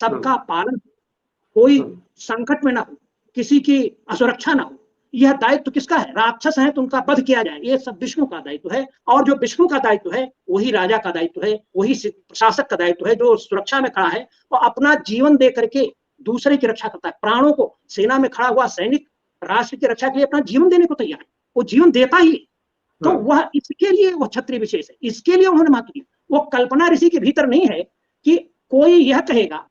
सबका पालन, कोई संकट में ना हो, किसी की असुरक्षा ना हो। यह दायित्व किसका है? राक्षस है तो उनका वध किया जाए, ये सब विष्णु का दायित्व है। और जो विष्णु का दायित्व है वही राजा का दायित्व है, वही प्रशासक का दायित्व है। जो सुरक्षा में खड़ा है वो अपना जीवन दे करके दूसरे की रक्षा करता है। प्राणों को, सेना में खड़ा हुआ सैनिक राष्ट्र की रक्षा के लिए अपना जीवन देने को तैयार है, वो जीवन देता ही। तो वह इसके लिए वह क्षत्रिय विशेष है, इसके लिए उन्होंने महत्व दिया। वो कल्पना ऋषि के भीतर नहीं है कि कोई यह कहेगा।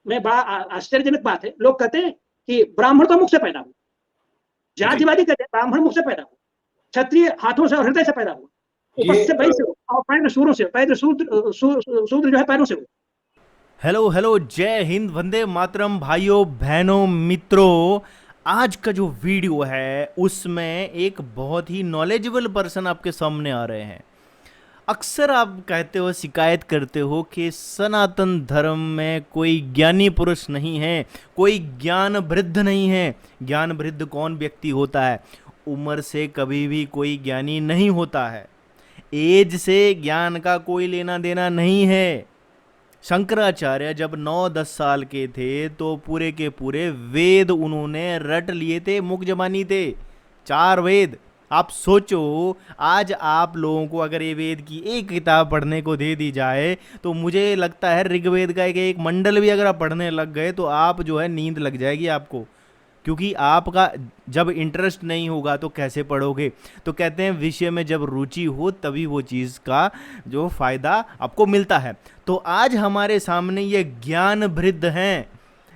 मैं बड़ा आश्चर्यजनक बात है, लोग कहते हैं कि ब्राह्मण तो मुख से पैदा हुआ, जातिवादी कहते हैं ब्राह्मण मुख से पैदा हुआ, क्षत्रिय हाथों से और हृदय से पैदा हुआ, उपस्थ से बैल से हो और पैर सूरों से, पैर शूद्र जो है पैरों से हो। हेलो हेलो, जय हिंद, वंदे मातरम। भाइयों बहनों मित्रों, आज का जो वीडियो है उसमें एक बहुत ही नॉलेजेबल पर्सन आपके सामने आ रहे हैं। अक्सर आप कहते हो, शिकायत करते हो कि सनातन धर्म में कोई ज्ञानी पुरुष नहीं है, कोई ज्ञान वृद्ध नहीं है। ज्ञान वृद्ध कौन व्यक्ति होता है? उम्र से कभी भी कोई ज्ञानी नहीं होता है, एज से ज्ञान का कोई लेना देना नहीं है। शंकराचार्य जब 9-10 साल के थे तो पूरे के पूरे वेद उन्होंने रट लिए थे, मुख जबानी थे, 4 वेद। आप सोचो, आज आप लोगों को अगर ये वेद की एक किताब पढ़ने को दे दी जाए तो मुझे लगता है ऋग्वेद का एक मंडल भी अगर आप पढ़ने लग गए तो आप जो है नींद लग जाएगी आपको, क्योंकि आपका जब इंटरेस्ट नहीं होगा तो कैसे पढ़ोगे। तो कहते हैं विषय में जब रुचि हो तभी वो चीज़ का जो फायदा आपको मिलता है। तो आज हमारे सामने ये ज्ञान वृद्ध हैं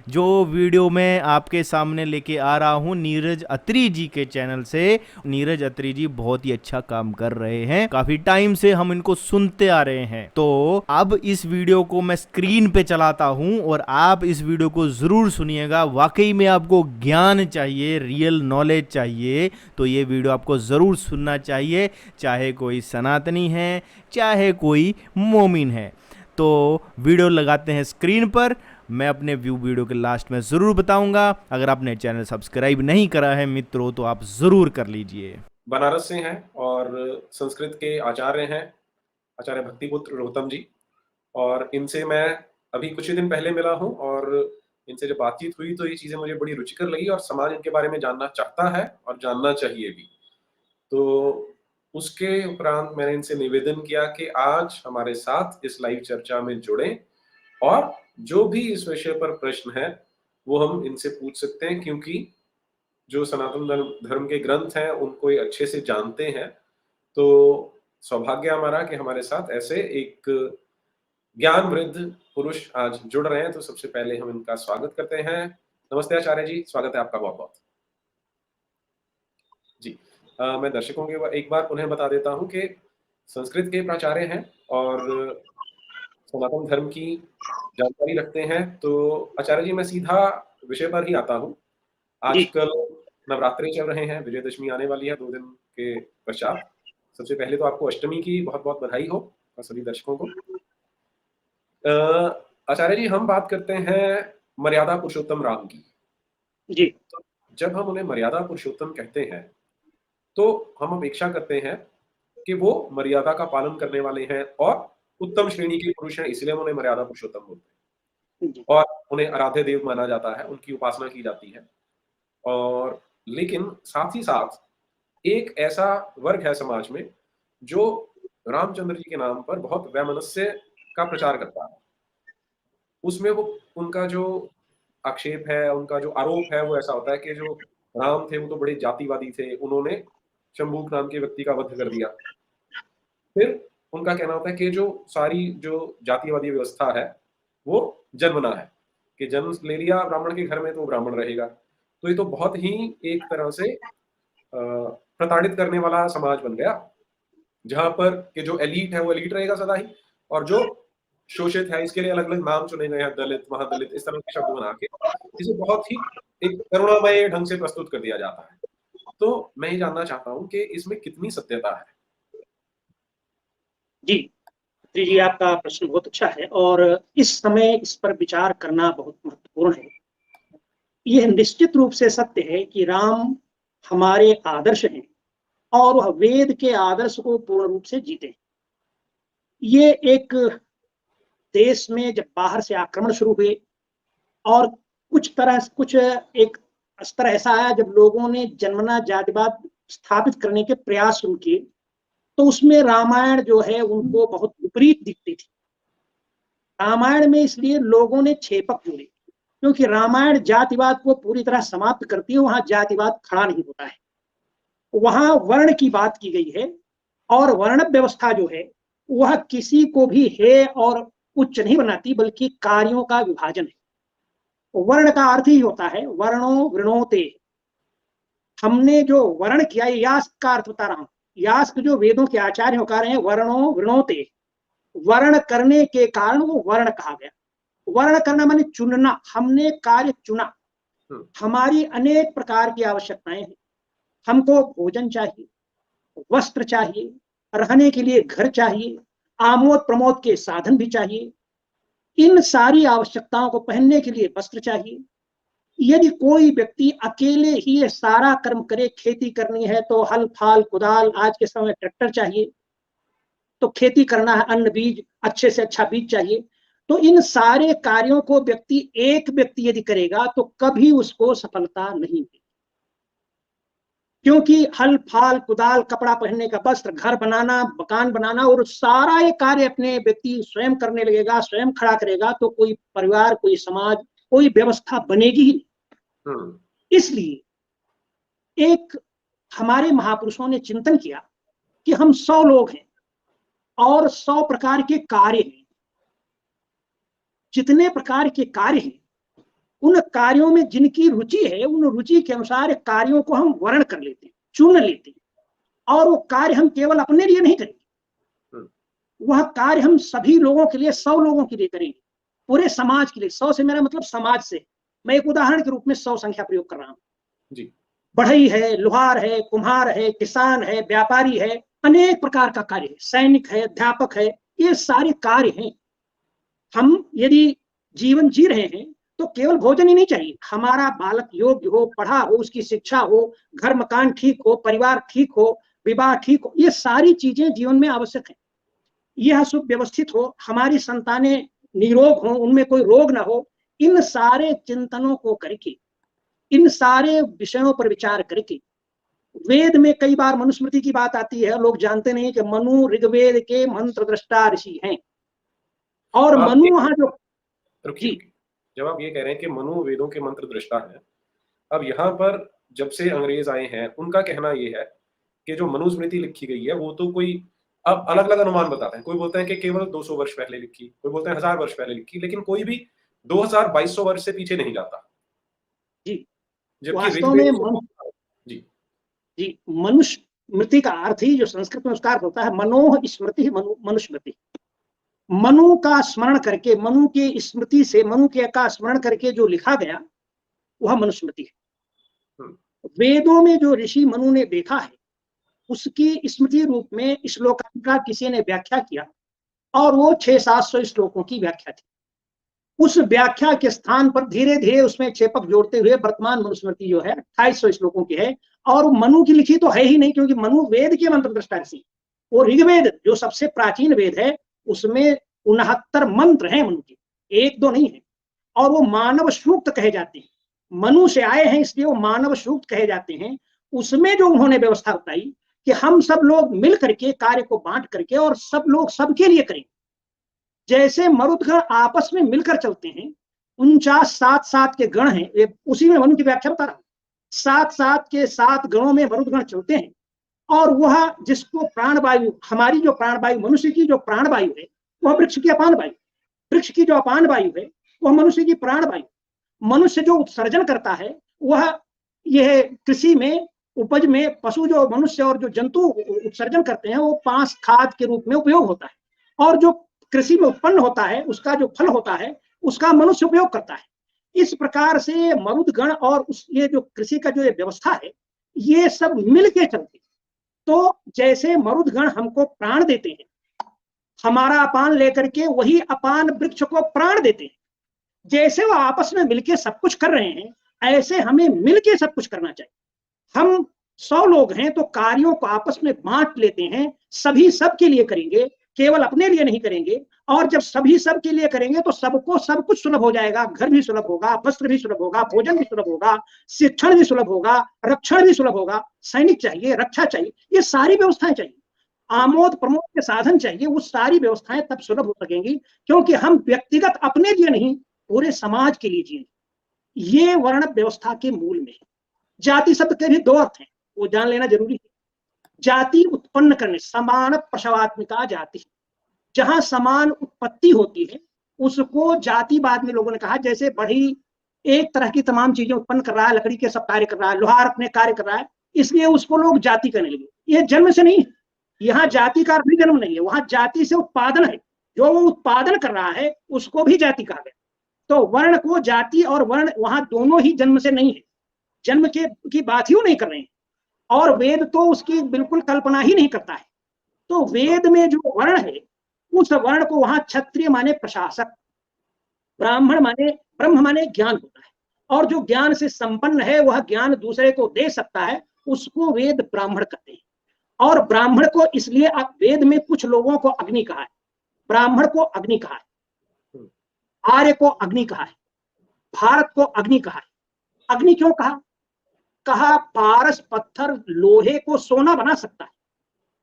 जो वीडियो में आपके सामने लेके आ रहा हूं, नीरज अत्री जी के चैनल से। नीरज अत्री जी बहुत ही अच्छा काम कर रहे हैं, काफी टाइम से हम इनको सुनते आ रहे हैं। तो अब इस वीडियो को मैं स्क्रीन पे चलाता हूं और आप इस वीडियो को जरूर सुनिएगा। वाकई में आपको ज्ञान चाहिए, रियल नॉलेज चाहिए तो ये वीडियो आपको जरूर सुनना चाहिए, चाहे कोई सनातनी है चाहे कोई मोमिन है। तो वीडियो लगाते हैं स्क्रीन पर। मैं अपने वीडियो के लास्ट में ज़रूर बताऊंगा। अगर आपने चैनल सब्सक्राइब नहीं करा है मित्रों तो आप ज़रूर कर लीजिए। बनारस से हैं और संस्कृत के आचार्य हैं, आचार्य भक्तिपुत्र रोहतम जी। और इनसे मैं अभी कुछ ही दिन पहले मिला हूं और इनसे जब बातचीत हुई तो ये चीज़ें मुझे बड़ी रुचिकर लगी और समाज इनके बारे में जानना चाहता है और जानना चाहिए भी। तो उसके उपरांत मैंने इनसे निवेदन किया कि आज हमारे साथ इस लाइव चर्चा में जुड़ें और जो भी इस विषय पर प्रश्न है वो हम इनसे पूछ सकते हैं, क्योंकि जो सनातन धर्म के ग्रंथ हैं उनको ये अच्छे से जानते हैं। तो सौभाग्य हमारा कि हमारे साथ ऐसे एक ज्ञान वृद्ध पुरुष आज जुड़ रहे हैं। तो सबसे पहले हम इनका स्वागत करते हैं। नमस्ते आचार्य जी, स्वागत है आपका बहुत बहुत। जी, मैं दर्शकों के एक बार उन्हें बता देता हूं कि संस्कृत के प्राचार्य हैं और सनातन धर्म की जानकारी रखते हैं। तो आचार्य जी, मैं सीधा विषय पर ही आता हूँ। आजकल नवरात्रे चल रहे हैं, विजयदशमी आने वाली है 2 दिन के पश्चात। सबसे पहले तो आपको अष्टमी की बहुत बहुत बधाई हो और सभी दर्शकों को। आचार्य जी, हम बात करते हैं मर्यादा पुरुषोत्तम राम की। जी। तो जब हम उन्हें मर्यादा पुरुषोत्तम कहते हैं तो हम अपेक्षा करते हैं कि वो मर्यादा का पालन करने वाले हैं और उत्तम श्रेणी के पुरुष हैं, इसलिए हम उन्हें मर्यादा पुरुषोत्तम बोलते हैं और उन्हें आराध्य देव माना जाता है, उनकी उपासना की जाती है। और लेकिन साथ ही साथ एक ऐसा वर्ग है समाज में जो रामचंद्र जी के नाम पर बहुत वैमनस्य का प्रचार करता है। उसमें वो उनका जो आक्षेप है, उनका जो आरोप है वो ऐसा होता है कि जो राम थे वो तो बड़े जातिवादी थे, उन्होंने शंभूक नाम के व्यक्ति का वध कर दिया। फिर उनका कहना होता है कि जो सारी जो जातिवादी व्यवस्था है वो जन्मना है, कि जन्म ले लिया ब्राह्मण के घर में तो ब्राह्मण रहेगा। तो ये तो बहुत ही एक तरह से प्रताड़ित करने वाला समाज बन गया, जहां पर कि जो एलीट है वो एलीट रहेगा सदा ही और जो शोषित है इसके लिए अलग अलग नाम चुने गए हैं, दलित, महादलित, इस तरह के शब्द बना के इसे बहुत ही एक करुणामय ढंग से प्रस्तुत कर दिया जाता है। तो मैं ये जानना चाहता हूँ कि इसमें कितनी सत्यता है। जी जी, आपका प्रश्न बहुत अच्छा है और इस समय इस पर विचार करना बहुत महत्वपूर्ण है। यह निश्चित रूप से सत्य है कि राम हमारे आदर्श हैं और वह वेद के आदर्श को पूर्ण रूप से जीते हैं। ये एक देश में जब बाहर से आक्रमण शुरू हुए और कुछ एक स्तर ऐसा आया जब लोगों ने जन्मना जातिवाद स्थापित करने के प्रयास शुरू किए, तो उसमें रामायण जो है उनको बहुत विपरीत दिखती थी। रामायण में इसलिए लोगों ने छेपक जोड़ी, क्योंकि रामायण जातिवाद को पूरी तरह समाप्त करती है, वहां जातिवाद खड़ा नहीं होता है। वहां वर्ण की बात की गई है, और वर्ण व्यवस्था जो है वह किसी को भी हे और उच्च नहीं बनाती, बल्कि कार्यों का विभाजन है। वर्ण का अर्थ ही होता है वर्णो वृणोते। हमने जो वर्ण किया, यास्क का अर्थ बता रहा हूं। यास्क जो वेदों के आचार्य होकर हैं, वर्णो वृणोते, वर्ण करने के कारण वो वर्ण कहा गया। वर्ण करना माने चुनना, हमने कार्य चुना। हमारी अनेक प्रकार की आवश्यकताएं हैं। हमको भोजन चाहिए, वस्त्र चाहिए, रहने के लिए घर चाहिए, आमोद प्रमोद के साधन भी चाहिए। इन सारी आवश्यकताओं को पहनने के लिए वस्त्र चाहिए। यदि कोई व्यक्ति अकेले ही ये सारा कर्म करे, खेती करनी है तो हल फाल कुदाल, आज के समय ट्रैक्टर चाहिए, तो खेती करना है, अन्न बीज, अच्छे से अच्छा बीज चाहिए, तो इन सारे कार्यों को एक व्यक्ति यदि करेगा तो कभी उसको सफलता नहीं मिलेगी। क्योंकि हल फाल कुदाल, कपड़ा पहनने का वस्त्र, घर बनाना, मकान बनाना, और सारा ये कार्य अपने व्यक्ति स्वयं करने लगेगा, स्वयं खड़ा करेगा, तो कोई परिवार, कोई समाज, कोई व्यवस्था बनेगी ही नहीं। इसलिए एक हमारे महापुरुषों ने चिंतन किया कि हम 100 लोग हैं और 100 प्रकार के कार्य हैं। जितने प्रकार के कार्य हैं, उन कार्यों में जिनकी रुचि है, उन रुचि के अनुसार कार्यों को हम वर्ण कर लेते हैं, चुन लेते हैं, और वो कार्य हम केवल अपने लिए नहीं करेंगे, वह कार्य हम सभी लोगों के लिए, 100 लोगों के लिए करेंगे, पूरे समाज के लिए। 100 से मेरा मतलब समाज से। मैं एक उदाहरण के रूप में 100 संख्या प्रयोग कर रहा हूं। बढ़ई है, लोहार है, कुम्हार है, किसान है, व्यापारी है, अनेक प्रकार का कार्य है, सैनिक है, अध्यापक है, ये सारे कार्य हैं। हम यदि जीवन जी रहे हैं तो केवल भोजन ही नहीं चाहिए, हमारा बालक योग्य हो, पढ़ा हो, उसकी शिक्षा हो, घर मकान ठीक हो, परिवार ठीक हो, विवाह ठीक हो, ये सारी चीजें जीवन में आवश्यक है। यह सुव्यवस्थित हो, हमारी संतानें निरोग हो, उनमें कोई रोग ना हो। इन सारे चिंतनों को करके, इन सारे विषयों पर विचार करके, वेद में कई बार मनुस्मृति की बात आती है। लोग जानते नहीं कि मनु ऋग्वेद के मंत्र दृष्टा ऋषि हैं, और मनु वहां जो जब आप ये कह रहे हैं कि मनु वेदों के मंत्र दृष्टा है, अब यहाँ पर जब से अंग्रेज आए हैं उनका कहना ये है कि जो मनुस्मृति लिखी गई है वो तो कोई अब अलग अलग अनुमान बताते हैं। कोई बोलते हैं कि केवल 200 वर्ष पहले लिखी, कोई बोलते हैं 1000 वर्ष पहले लिखी, लेकिन कोई भी 2200 वर्ष से पीछे नहीं जाता। जी, वास्तव में जी मनुस्मृति का अर्थ ही जो संस्कृत में उसका अर्थ होता है मनोह स्मृति, मनुस्मृति। मनु का स्मरण करके, मनु की स्मृति से, मनु के का स्मरण करके जो लिखा गया वह मनुस्मृति है। वेदों में जो ऋषि मनु ने देखा है उसकी स्मृति रूप में श्लोकांका किसी ने व्याख्या किया, और वो 600-700 श्लोकों की व्याख्या थी। उस व्याख्या के स्थान पर धीरे धीरे उसमें छेपक जोड़ते हुए वर्तमान मनुस्मृति जो है 2800 श्लोकों की है, और मनु की लिखी तो है ही नहीं, क्योंकि मनु वेद के मंत्र दृष्टा ऋषि। वो ऋग्वेद जो सबसे प्राचीन वेद है उसमें 69 मंत्र हैं मनु के, 1-2 नहीं है, और वो मानव सूक्त कहे जाते हैं। मनु से आए हैं इसलिए वो मानव सूक्त कहे जाते हैं। उसमें जो उन्होंने व्यवस्था बताई कि हम सब लोग मिल करके कार्य को बांट करके और सब लोग सबके लिए करें। जैसे मरुदगण आपस में मिलकर चलते हैं, 49 7-7 के गण हैं, ये उसी में मनु की व्याख्या बता रहा हूं। 7-7 के 7 गणों में मरुदगण चलते हैं, और वह जिसको प्राणवायु, हमारी जो प्राणवायु, मनुष्य की जो प्राणवायु है वह वृक्ष की अपान वायु, वृक्ष की जो अपान वायु है वह मनुष्य की प्राणवायु। मनुष्य जो उत्सर्जन करता है वह यह कृषि में, उपज में, पशु जो मनुष्य और जो जंतु उत्सर्जन करते हैं वो 5 खाद के रूप में उपयोग होता है, और जो कृषि में उत्पन्न होता है उसका जो फल होता है उसका मनुष्य उपयोग करता है। इस प्रकार से मरुदगण और ये जो कृषि का जो ये व्यवस्था है ये सब मिलके चलते। तो जैसे मरुदगण हमको प्राण देते हैं, हमारा अपान लेकर के वही अपान वृक्ष को प्राण देते हैं। जैसे वो आपस में मिलके सब कुछ कर रहे हैं, ऐसे हमें मिलके सब कुछ करना चाहिए। हम 100 लोग हैं तो कार्यों को आपस में बांट लेते हैं, सभी सबके लिए करेंगे, केवल अपने लिए नहीं करेंगे, और जब सभी सब के लिए करेंगे तो सबको सब कुछ सुलभ हो जाएगा। घर भी सुलभ होगा, वस्त्र भी सुलभ होगा, भोजन भी सुलभ होगा, शिक्षण भी सुलभ होगा, रक्षण भी सुलभ होगा। सैनिक चाहिए, रक्षा चाहिए, ये सारी व्यवस्थाएं चाहिए, आमोद प्रमोद के साधन चाहिए, वो सारी व्यवस्थाएं तब सुलभ हो सकेंगी, क्योंकि हम व्यक्तिगत अपने लिए नहीं, पूरे समाज के लिए जिए। ये वर्ण व्यवस्था के मूल में है। जाति शब्द के भी दो अर्थ हैं, वो जान लेना जरूरी है। जाति उत्पन्न करने, समान प्रसवात्मिका जाति, जहां समान उत्पत्ति होती है उसको जाति बाद में लोगों ने कहा। जैसे बढ़ी एक तरह की तमाम चीजें उत्पन्न कर रहा है, लकड़ी के सब कार्य कर रहा है, लोहार अपने कार्य कर रहा है, इसलिए उसको लोग जाति करने लगे। ये जन्म से नहीं है, यहाँ जाति का भी जन्म नहीं है, वहां जाति से उत्पादन है। जो वो उत्पादन कर रहा है उसको भी जाति कहा गया। तो वर्ण को जाति और वर्ण वहां दोनों ही जन्म से नहीं है, जन्म के की बात ही नहीं कर रहे हैं, और वेद तो उसकी बिल्कुल कल्पना ही नहीं करता है। तो वेद में जो वर्ण है उस वर्ण को वहां क्षत्रिय माने प्रशासक, ब्राह्मण माने ब्रह्म माने ज्ञान होता है, और जो ज्ञान से संपन्न है वह ज्ञान दूसरे को दे सकता है, उसको वेद ब्राह्मण कहते हैं। और ब्राह्मण को इसलिए आप वेद में कुछ लोगों को अग्नि कहा है, ब्राह्मण को अग्नि कहा है, आर्य को अग्नि कहा है, भारत को अग्नि कहा है। अग्नि क्यों कहा? कहा पारस पत्थर लोहे को सोना बना सकता है,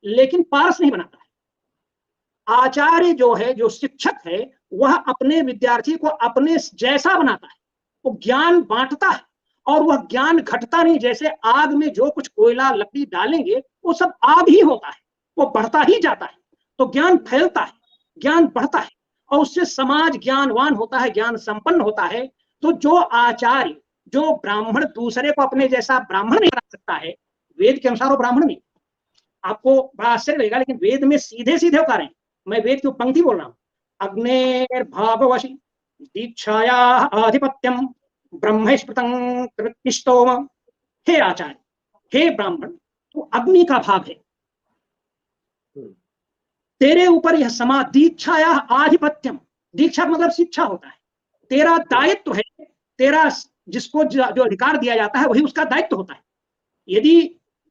लेकिन पारस नहीं बनाता है। आचार्य जो है, जो शिक्षक है, वह अपने विद्यार्थी को अपने जैसा बनाता है, वो ज्ञान बांटता है, और वह ज्ञान घटता नहीं। जैसे आग में जो कुछ कोयला लकड़ी डालेंगे वो सब आग ही होता है, वो बढ़ता ही जाता है। तो ज्ञान फैलता है, ज्ञान बढ़ता है, और उससे समाज ज्ञानवान होता है, ज्ञान संपन्न होता है। तो जो आचार्य, जो ब्राह्मण दूसरे को अपने जैसा ब्राह्मण नहीं बना सकता है, वेद के अनुसार वो ब्राह्मण नहीं। आपको बड़ा आश्चर्य लगेगा, लेकिन वेद में सीधे सीधे उकार हैं। मैं वेद की पंक्ति बोल रहा हूँ, अग्नेर्भागवशी दीक्षाया आधिपत्यम ब्रह्म स्मृतं कृतिष्टोम। हे आचार्य, हे ब्राह्मण, तो अग्नि का भाग है, तेरे ऊपर यह समा दीक्षाया आधिपत्यम, दीक्षा मतलब शिक्षा होता है, तेरा दायित्व है, तेरा जिसको जो अधिकार दिया जाता है वही उसका दायित्व होता है। यदि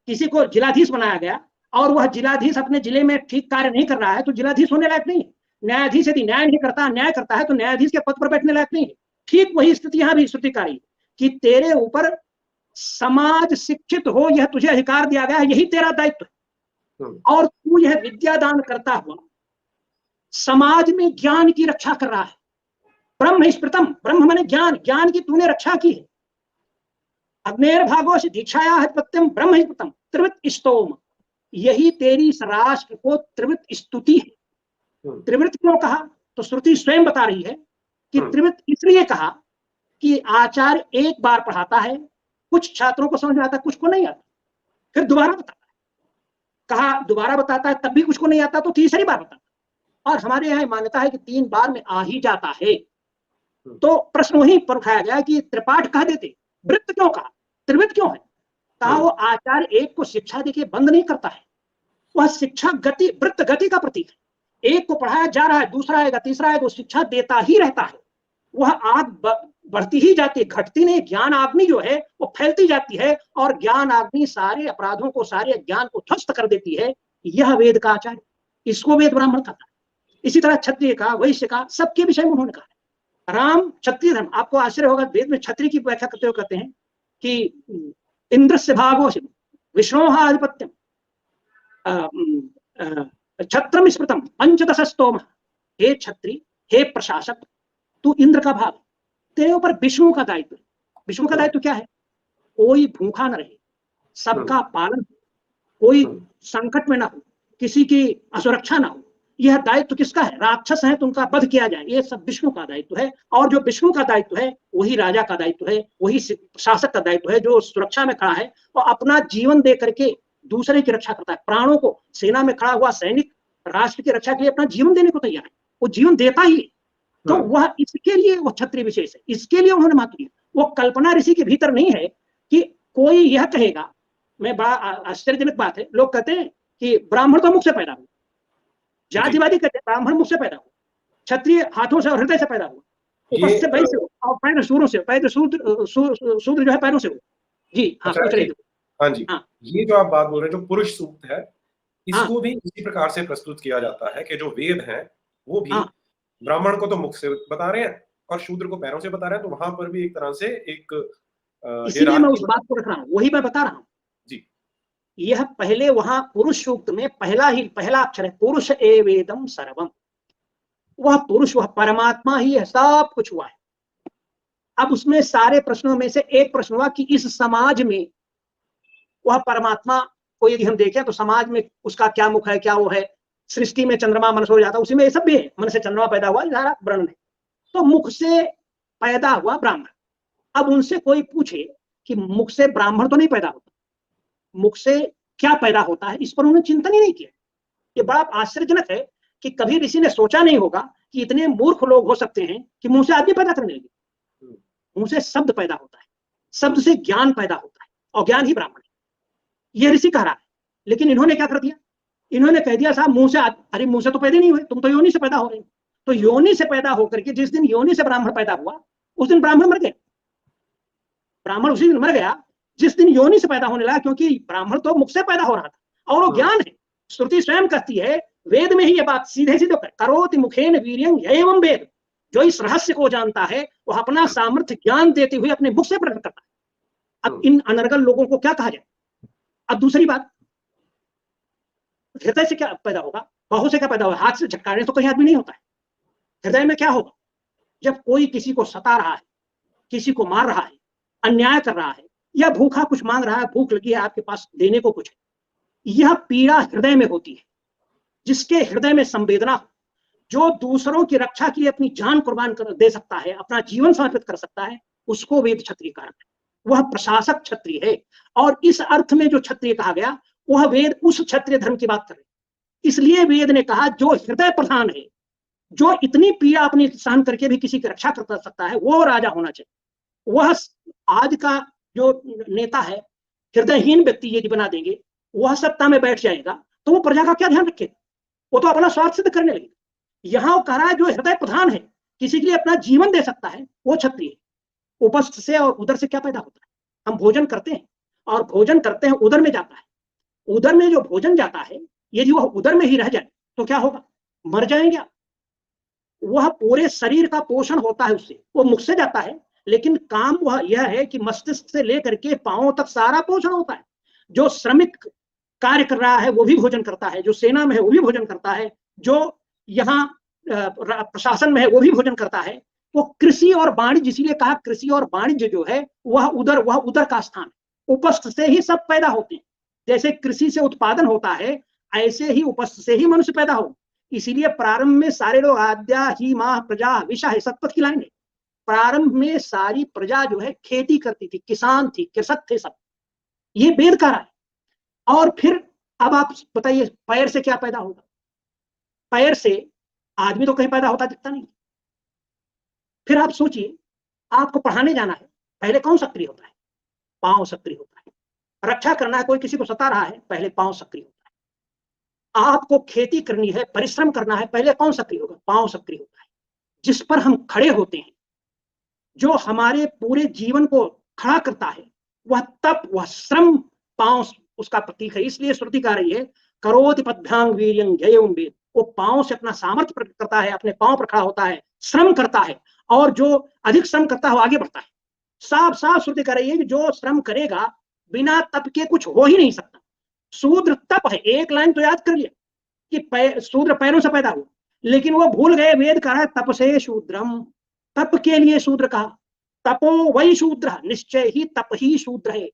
किसी को जिलाधीश बनाया गया और वह जिलाधीश अपने जिले में ठीक कार्य नहीं कर रहा है तो जिलाधीश होने लायक नहीं है। न्यायाधीश यदि न्याय नहीं करता, न्याय करता है, तो न्यायाधीश के पद पर बैठने लायक नहीं है। ठीक वही स्थिति यहाँ भी श्रुतिकारी, कि तेरे ऊपर समाज शिक्षित हो, यह तुझे अधिकार दिया गया है, यही तेरा दायित्व है, और तू यह विद्या दान करता हुआ समाज में ज्ञान की रक्षा कर रहा है। ब्रह्म स्मृतम, ब्रह्म माने ज्ञान, ज्ञान की तूने रक्षा की है। अग्नेर्भागोश दीक्षाया आधिपत्यम ब्रह्म स्मृतम त्रिवृत स्तोम, यही तेरी राष्ट्र को त्रिवृत स्तुति है। त्रिवृत क्यों कहा? तो श्रुति स्वयं बता रही है कि त्रिवृत इसलिए कहा कि आचार्य एक बार पढ़ाता है, कुछ छात्रों को समझ में आता है, कुछ को नहीं आता, फिर दोबारा बताता है। कहा दोबारा बताता है तब भी कुछ को नहीं आता तो तीसरी बार बताता है। और हमारे यहाँ मान्यता है कि 3 बार में आ ही जाता है। तो प्रश्न वहीं पर उठाया गया कि त्रिपाठ कह देते, वृत्त क्यों कहा, त्रिवृत क्यों है? कहा वो आचार्य एक को शिक्षा देके बंद नहीं करता है, वह शिक्षा गति, वृत्त गति का प्रतीक है। एक को पढ़ाया जा रहा है, दूसरा आएगा, तीसरा आएगा, वो शिक्षा देता ही रहता है। वह आग बढ़ती ही जाती है, घटती नहीं। ज्ञान अग्नि जो है वो फैलती जाती है, और ज्ञान अग्नि सारे अपराधों को, सारे ज्ञान को ध्वस्त कर देती है। यह वेद का आचार्य, इसको वेद ब्राह्मण कहता है। इसी तरह क्षत्रिय का, वैश्य का, सबके विषय में उन्होंने कहा है। राम क्षत्रिय धर्म, आपको आश्चर्य होगा, वेद में क्षत्रिय की व्याख्या करते हुए कहते हैं कि इंद्र से भागो विष्णु आधिपत्यम छत्रम स्मृतम पंचदशस्तोम। हे क्षत्रिय, हे प्रशासक, तू इंद्र का भाग, तेरे ऊपर विष्णु का दायित्व। विष्णु का दायित्व क्या है? कोई भूखा न रहे, सबका पालन, कोई संकट में ना हो, किसी की असुरक्षा ना हो। यह दायित्व किसका है? राक्षस है तो उनका वध किया जाए, ये सब विष्णु का दायित्व है। और जो विष्णु का दायित्व है वही राजा का दायित्व है, वही शासक का दायित्व है, जो सुरक्षा में खड़ा है और अपना जीवन दे करके दूसरे की रक्षा करता है। प्राणों को, सेना में खड़ा हुआ सैनिक राष्ट्र की रक्षा के लिए अपना जीवन देने को तैयार है, वो जीवन देता ही है। तो वह इसके लिए वो क्षत्रिय विशेष है, इसके लिए उन्होंने महत्व दिया। वो कल्पना ऋषि के भीतर नहीं है कि कोई यह कहेगा। मैं बड़ा आश्चर्यजनक बात है, लोग कहते हैं कि ब्राह्मण तो मुख से पैदा हुआ, जातिवादी कहते हैं ब्राह्मण मुख से पैदा हुआ, क्षत्रिय हाथों से और हृदय से पैदा हुआ, ऊपर से पैर से और पैर सूरों से, पैर शूद्र जो है पैरों से हो। जी हाँ, हाँ जी, ये जो आप बात बोल रहे हैं, जो पुरुष सूक्त है, हाँ इसको भी इसी प्रकार से प्रस्तुत किया जाता है कि जो वेद हैं वो भी हाँ, ब्राह्मण को तो मुख से बता रहे हैं और शूद्र को पैरों से बता रहे हैं, तो वहां पर भी एक तरह से एक इसीलिए मैं हायरार्की उस बात को रख रहा हूँ, वही मैं बता रहा हूँ। जी यह पहले वहां पुरुष सूक्त में पहला अक्षर है, पुरुष एवेदम सर्वम। वह पुरुष, वह परमात्मा ही है, सब कुछ हुआ है। अब उसमें सारे प्रश्नों में से एक प्रश्न हुआ कि इस समाज में वह परमात्मा को यदि हम देखें तो समाज में उसका क्या मुख है, क्या वो है। सृष्टि में चंद्रमा मन से हो जाता, उसी में ये सब भी है, मन से चंद्रमा पैदा हुआ, सारा वर्णन है। तो मुख से पैदा हुआ ब्राह्मण। अब उनसे कोई पूछे कि मुख से ब्राह्मण तो नहीं पैदा होता, मुख से क्या पैदा होता है, इस पर उन्होंने चिंतन ही नहीं किया। ये बड़ा आश्चर्यजनक है कि कभी ऋषि ने सोचा नहीं होगा कि इतने मूर्ख लोग हो सकते हैं कि मुंह से आदमी पैदा करने लगे। मुंह से शब्द पैदा होता है, शब्द से ज्ञान पैदा होता है, और ज्ञान ही ब्राह्मण है, ये ऋषि कह रहा है। लेकिन इन्होंने क्या कर दिया, इन्होंने कह दिया साहब मुंह से, अरे मुंह से तो पैदा नहीं हुए, तुम तो योनि से पैदा हो रहे हो। तो योनि से पैदा होकर के जिस दिन योनि से ब्राह्मण पैदा हुआ उस दिन ब्राह्मण मर गए। ब्राह्मण उसी दिन मर गया जिस दिन योनि से पैदा होने लगा, क्योंकि ब्राह्मण तो मुख से पैदा हो रहा था और वो ज्ञान है। श्रुति स्वयं कहती है, वेद में ही ये बात सीधे सीधे करोति मुखेन वीर्यं एवं वेद। जो इस रहस्य को जानता है वह अपना सामर्थ्य ज्ञान देते हुए अपने मुख से प्रकट करता है। अब इन अनर्गल लोगों को क्या कहा जाए। अब दूसरी बात, हृदय से क्या पैदा होगा, बाहु से क्या पैदा होगा, हाथ से झटकाने तो कहीं आदमी नहीं होता है। हृदय में क्या होगा, जब कोई किसी को सता रहा है, किसी को मार रहा है, अन्याय कर रहा है, या भूखा कुछ मांग रहा है, भूख लगी है आपके पास, देने को कुछ है, यह पीड़ा हृदय में होती है। जिसके हृदय में संवेदना हो, जो दूसरों की रक्षा के लिए अपनी जान कुर्बान कर दे सकता है, अपना जीवन समर्पित कर सकता है, उसको वेद क्षत्रिय कहा है। वह प्रशासक क्षत्रिय है। और इस अर्थ में जो क्षत्रिय कहा गया वह वेद उस क्षत्रिय धर्म की बात कर रहे। इसलिए वेद ने कहा जो हृदय प्रधान है, जो इतनी पीड़ा अपनी सहन करके भी किसी की रक्षा कर सकता है, वो राजा होना चाहिए। वह आज का जो नेता है, हृदयहीन व्यक्ति यदि बना देंगे, वह सत्ता में बैठ जाएगा तो वो प्रजा का क्या ध्यान रखेगा, वो तो अपना स्वार्थ सिद्ध करने लगेगा। यहां वो कह रहा है जो हृदय प्रधान है, किसी के लिए अपना जीवन दे सकता है, वो क्षत्रिय है। उपस्थ से और उदर से क्या पैदा होता है, हम भोजन करते हैं और भोजन करते हैं उदर में जाता है। उदर में जो भोजन जाता है, यदि वह उदर में ही रह जाए तो क्या होगा, मर जाएंगे। वह पूरे शरीर का पोषण होता है उससे, वो मुख से जाता है, लेकिन काम वह यह है कि मस्तिष्क से लेकर के पांवों तक सारा पोषण होता है। जो श्रमिक कार्य कर रहा है वो भी भोजन करता है, जो सेना में है वो भी भोजन करता है, जो यहाँ प्रशासन में है वो भी भोजन करता है। वो कृषि और वाणिज्य, इसीलिए कहा कृषि और वाणिज्य जो है वह उदर का स्थान है। उपस्थ से ही सब पैदा होते हैं। जैसे कृषि से उत्पादन होता है, ऐसे ही उपस्थ से ही मनुष्य पैदा हो। इसीलिए प्रारंभ में सारे लोग आद्या ही माह प्रजा विषा है, सतपथ की लाइन है। प्रारंभ में सारी प्रजा जो है खेती करती थी, किसान थी, कृषक थे सब। ये वेद का है। और फिर अब आप बताइए पैर से क्या पैदा होगा। पैर से आदमी तो कहीं पैदा होता दिखता नहीं। फिर आप सोचिए, आपको पढ़ाने जाना है, पहले कौन सक्रिय होता है, पांव सक्रिय होता है। रक्षा करना है, कोई किसी को सता रहा है, पहले पांव सक्रिय होता है। आपको खेती करनी है, परिश्रम करना है, पहले कौन सक्रिय होगा, पांव सक्रिय होता है। जिस पर हम खड़े होते हैं, जो हमारे पूरे जीवन को खड़ा करता है, वह तप, वह श्रम, पांव उसका प्रतीक है। इसलिए श्रुति कह रही है करोति पद्भ्यां वीर्यं जयं वेद। वो पांव से अपना सामर्थ्य प्रकट करता है, अपने पांव पर खड़ा होता है, श्रम करता है, और जो अधिक श्रम करता है वो आगे बढ़ता है। साफ साफ श्रुति कह रही है कि जो श्रम करेगा बिना तप के कुछ हो ही नहीं सकता। शूद्र तप है, एक लाइन तो याद कर लिया कि शूद्र पैरों से पैदा हुआ, लेकिन वो भूल गए वेद कह रहा है तप से शूद्रम, तप के लिए शूद्र कहा। तपो वही शूद्र, निश्चय ही तप ही शूद्र है।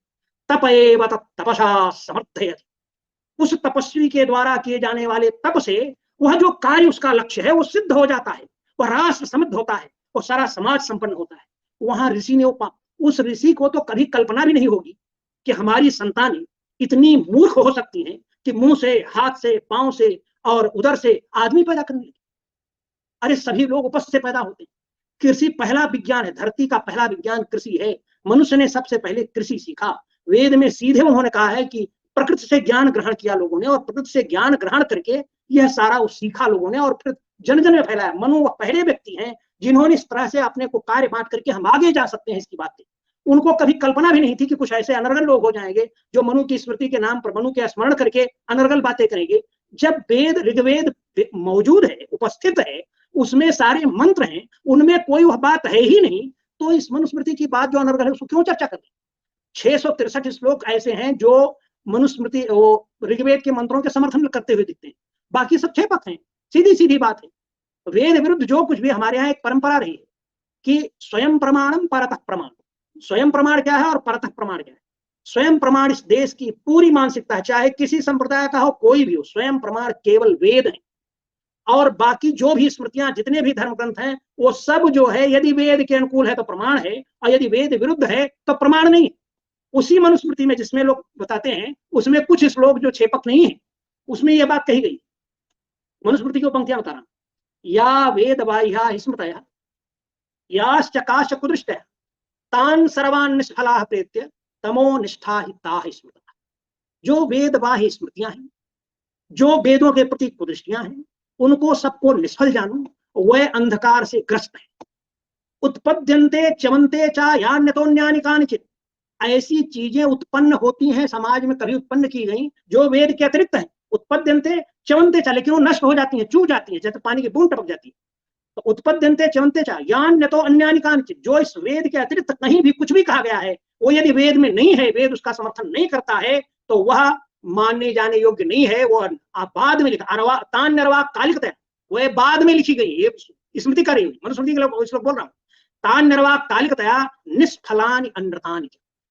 तप एव तपसा समर्थयति। उस तपस्वी के द्वारा किए जाने वाले तप से वह जो कार्य उसका लक्ष्य है वो सिद्ध हो जाता है, वह राष्ट्र समृद्ध होता है, वो सारा समाज संपन्न होता है। वहां ऋषि ने उस ऋषि को तो कभी कल्पना भी नहीं होगी कि हमारी संतानें इतनी मूर्ख हो सकती हैं कि मुंह से, हाथ से, पांव से और उदर से आदमी पैदा करने लगे। अरे सभी लोग उपस्थ से पैदा होते हैं। कृषि पहला विज्ञान है, धरती का पहला विज्ञान कृषि है। मनुष्य ने सबसे पहले कृषि सीखा। वेद में सीधे उन्होंने कहा है कि प्रकृति से ज्ञान ग्रहण किया लोगों ने, और प्रकृति से ज्ञान ग्रहण करके यह सारा वो सीखा लोगों ने, और फिर जन जन में फैलाया। मनु वह पहले व्यक्ति हैं जिन्होंने इस तरह से अपने को कार्य बांट करके हम आगे जा सकते हैं इसकी बात है। उनको कभी कल्पना भी नहीं थी कि कुछ ऐसे अनर्गल लोग हो जाएंगे जो मनु की स्मृति के नाम पर मनु के स्मरण करके अनर्गल बातें करेंगे। जब वेद ऋग्वेद मौजूद है, उपस्थित है, उसमें सारे मंत्र हैं, उनमें कोई वह बात है ही नहीं, तो इस मनुस्मृति की बात जो अनर्गल है उसको क्यों चर्चा कर रहे? 663 श्लोक ऐसे हैं जो मनुस्मृति ऋग्वेद के मंत्रों के समर्थन करते हुए दिखते हैं, बाकी सब क्षेपक हैं। सीधी सीधी बात है। वेद विरुद्ध जो कुछ भी हमारे यहाँ एक परंपरा रही है कि स्वयं प्रमाणम परतः प्रमाण। स्वयं प्रमाण क्या है और परतः प्रमाण क्या है? स्वयं प्रमाण इस देश की पूरी मानसिकता है, चाहे किसी संप्रदाय का हो, कोई भी हो। स्वयं प्रमाण केवल वेद है, और बाकी जो भी स्मृतियां, जितने भी धर्म ग्रंथ हैं, वो सब जो है यदि वेद के अनुकूल है तो प्रमाण है, और यदि वेद विरुद्ध है तो प्रमाण नहीं है। उसी मनुस्मृति में जिसमें लोग बताते हैं, उसमें कुछ श्लोक जो क्षेपक नहीं है, उसमें यह बात कही गई। मनुस्मृति की पंक्तियां बता रहा हूं। या वेद बाह्या स्मृतया याश्चकाश कुदृष्टया तान सर्वान् निष्फलाः प्रेत्य तमो निष्ठा हिता स्मृता। जो वेद बाह्य स्मृतियां हैं, जो वेदों के प्रति कुदृष्टियां हैं, उनको सबको निष्फल जानू, वह अंधकार से ग्रस्त है। उत्पद्यन्ते च्यवन्ते च यान्यतोन्यानि कानिचित्। ऐसी चीजें उत्पन्न होती हैं समाज में, कभी उत्पन्न की गई जो वेद के अतिरिक्त है। उत्पद्यन्ते च्यवन्ते च, लेकिन वो नष्ट हो जाती हैं, चूक जाती हैं, जैसे पानी की बूंद टपक जाती है। तो उत्पद्यन्ते च्यवन्ते च यान्यतो अन्यानि कानिचित्। जो इस वेद के अतिरिक्त कहीं भी कुछ भी कहा गया है, वो यदि वेद में नहीं है, वेद उसका समर्थन नहीं करता है, तो वह मानने जाने योग्य नहीं है। वो बाद में लिखा तान निर्वाह कालिकतया, वह बाद में लिखी गई। ये स्मृति कर रही हुई, मनुस्मृति के लोग बोल रहा हूँ। तान निर्वाह कालिकतया निष्फलानि अनृतानि।